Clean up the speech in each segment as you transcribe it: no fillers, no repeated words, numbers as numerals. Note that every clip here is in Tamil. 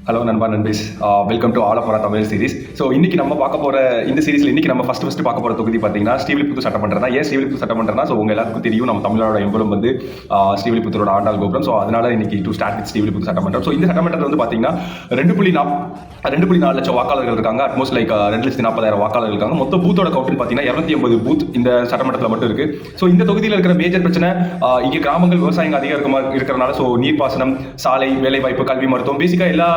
ஹலோ நண்பா நண்பீஸ், welcome to all of Tamil series. So இன்னைக்கு நம்ம பார்க்க போகிற இந்த சீரிஸில் இன்னைக்கு நம்ம ஃபர்ஸ்ட் பார்க்க போகிற தொகுதி பார்த்தீங்கன்னா ஸ்ரீவில்லிபுத்தூர் சட்டமன்றம் தான். ஏன் ஸ்ரீவில்லிபுத்தூர் சட்டமன்றம்னா, ஸோ உங்கள் எல்லாத்துக்கும் தெரியும் நம்ம தமிழோட எம்பலம் வந்து ஸ்ரீவில்லிபுத்தூரோட ஆண்டாள் கோபுரம். ஸோ அதனால இன்னைக்கு டு ஸ்டார்ட் வித் ஸ்ரீவில்லிபுத்தூர் சட்டமன்றம். ஸோ இந்த சட்டமன்றத்தில் வந்து பார்த்தீங்கன்னா 2.4 லட்சம் வாக்காளர்கள் இருக்காங்க. அட்மோஸ்ட் லைக் 2,40,000 வாக்காளர்கள் இருக்காங்க. மொத்தம் பூத்தோட கவுண்ட்னு பார்த்தீங்கன்னா 280 பூத் இந்த சட்டமன்றத்தில் மட்டும் இருக்கு. ஸோ இந்த தொகுதியில் இருக்கிற மேஜர் பிரச்சனை, இங்கே கிராமங்கள் விவசாயிகள் அதிகம் இருக்கிறனால ஸோ நீர்ப்பாசனம், சாலை, வேலைவாய்ப்பு, கல்வி, மருத்துவம், பேசிக்கா எல்லா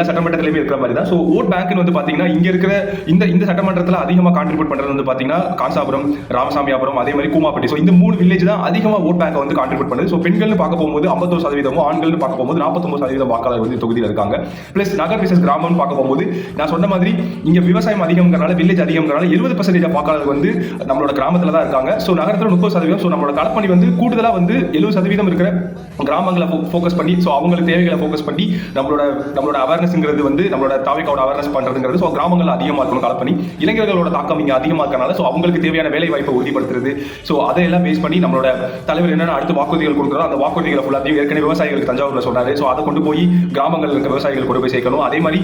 சட்டமன்றத்திலுமே இருக்கிற மாதிரி தான். ஸோ ஓட் பேங்க்னு வந்து பார்த்தீங்கன்னா இங்கே இருக்கிற இந்த சட்டமன்றத்தில் அதிகமாக கான்ட்ரிபியூட் பண்ணுறது வந்து பார்த்தீங்கன்னா காஞ்சாபுரம், ராமசாமியாபுரம், அதே மாதிரி கூமாப்பட்டி. ஸோ இந்த 3 வில்லேஜ் தான் அதிகமாக ஓட் பேங்கை வந்து கான்ட்ரிபியூட் பண்ணுது. ஸோ பெண்கள்னு பார்க்க போகும்போது 51%, ஆண்கள்னு பார்க்க போகும்போது 49% வாக்காளர் வந்து தொகுதியில் இருக்காங்க. பிளஸ் நகர் விசஸ் கிராமம்னு பார்க்க போகும்போது நான் சொன்ன மாதிரி இங்கே விவசாயம் அதிகம்ங்கிறனால, வில்லேஜ் அதிகம்ங்கிறனால 70% வாக்காளர் வந்து நம்மளோட கிராமத்தில் தான் இருக்காங்க. ஸோ நகரத்தில் 30%. ஸோ நம்மளோட களப்பணி வந்து கூடுதலாக வந்து 70% இருக்கிற கிராமங்களை ஃபோக்கஸ் பண்ணி, ஸோ அவங்களுக்கு தேவைகளை ஃபோக்கஸ் பண்ணி நம்மளோட அவேர்னஸ்ங்கிறது வந்து நம்மளோட தாவேக்காவோட அவேர்னஸ் பண்றதுங்கிறது ஸோ கிராமங்கள் அதிகமாக இருக்கணும் களப்பணி. இளைஞர்களோட தாக்கம் இங்கே அதிகமாக இருக்கனால ஸோ அவங்களுக்கு தேவையான வேலை வாய்ப்பை உறுதிப்படுத்துறது. ஸோ அதையெல்லாம் பேஸ் பண்ணி நம்மளோட தலைவர் என்னென்ன அடுத்து வாக்குறுதிகள் கொடுக்குறோம், அந்த வாக்குறுதிகளை ஃபுல்லாத்தையும் ஏற்கனவே விவசாயிகளுக்கு தஞ்சாவூரில் சொன்னாரு. ஸோ அதை கொண்டு போய் கிராமங்கள் இருக்க விவசாயிகள் கொண்டு போய் சேர்க்கணும். அதே மாதிரி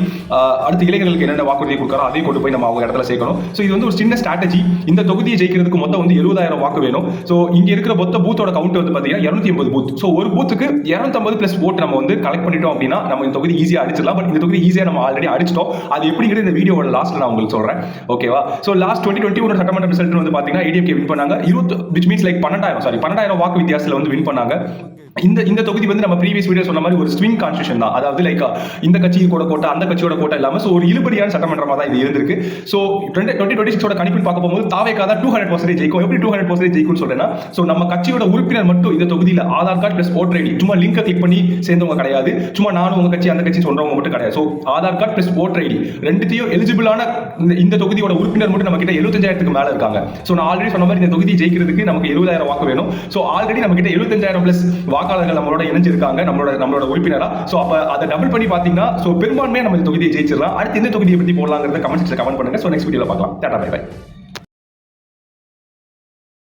அடுத்து இளைஞர்களுக்கு என்னென்ன வாக்குறுதி கொடுக்குறோம் அதையும் கொண்டு போய் நம்ம அவங்க இடத்துல சேர்க்கணும். ஸோ இது வந்து ஒரு சின்ன ஸ்ட்ராட்டஜி. இந்த தொகுதியை ஜெயிக்கிறதுக்கு மொத்தம் வந்து 70,000 வாக்கு வேணும். ஸோ இங்கே இருக்கிற மொத்த பூத்தோட கவுண்ட் வந்து பார்த்தீங்கன்னா 280 பூத். ஸோ ஒரு பூத்துக்கு 250 பிளஸ் ஓட் நம்ம வந்து கலெக்ட் பண்ணிட்டோம் அப்படின்னா நம்ம இந்த தொகுதி ஈஸியாக அடிச்சிடலாம். பட் இந்த தொகுதி ஈஸியாக நம்ம ஆல்ரெடி அடிச்சிட்டோம். அது எப்படிங்கிறது இந்த வீடியோவோட லாஸ்ட்ல நான் உங்களுக்கு சொல்றேன். ஓகேவா? ஸோ லாஸ்ட் 2021 சட்டமன்ற ரிசல்ட் வந்து பார்த்தீங்கன்னா ஏடிஎம்கே வின் பண்ணாங்க. 12,000 வாக்கு வித்தியாசத்தில் வந்து வின் பண்ணாங்க. இந்த தொகுதி வந்து நம்ம ப்ரீவியஸ் வீடியோ சொன்ன மாதிரி ஒரு ஸ்விங் கான்ஸ்டியூஷன் தான். அதாவது லைக் இந்த கட்சியோட கோட்டை அந்த கட்சியோட கோட்டை இல்லாம ஸோ ஒரு இழுபடியான சட்டமன்றமாக தான் இது இருந்திருக்கு. ஸோ 2026 கணிப்பில் பார்க்க போகும்போது தாவேக்கா தான் 200% ஜெயிக்கும். எப்படி 200% ஜெயிக்கும்னு சொல்றேன்னா, ஸோ நம்ம கட்சியோட உறுப்பினர் மட்டும் இந்த தொகுதியில் Aadhaar card plus voter ID, சும்மா லிங்கை கிளிக் பண்ணி சேர்ந்தவங்க கிடையாது. சும்மா நானும் உங்க கட்சி அந்த கட்சி சொல்றவங்க மட்டும் கிடையாது. So Aadhaar card plus voter ID ரெண்டுத்தையும் எலிஜிபிளான இந்த தொகுதியோட உறுப்பினர் மட்டும் நம்ம கிட்ட 75,000க்கு மேல இருக்காங்க. ஸோ நான் ஆல்ரெடி சொன்ன மாதிரி இந்த தொகுதி ஜெயிக்கிறதுக்கு நமக்கு 70,000 வாக்கு வேணும். ஸோ ஆல்ரெடி நம்ம கிட்ட 75,000 பிளஸ் வாக்காளர்கள் நம்மளோட இணைஞ்சிருக்காங்க, நம்மளோட உறுப்பினரா. சோ அப்ப அதை டபுள் பண்ணி பாத்தீங்கன்னா சோ பெரும்பான்மையா நம்ம இந்த தொகுதியை ஜெயிச்சிடலாம். அடுத்து இந்த தொகுதியை பத்தி போடலாங்கிறத கமெண்ட் செக்ஷன்ல கமெண்ட் பண்ணுங்க. சோ நெக்ஸ்ட் வீடியோல பார்க்கலாம். Tata, bye by.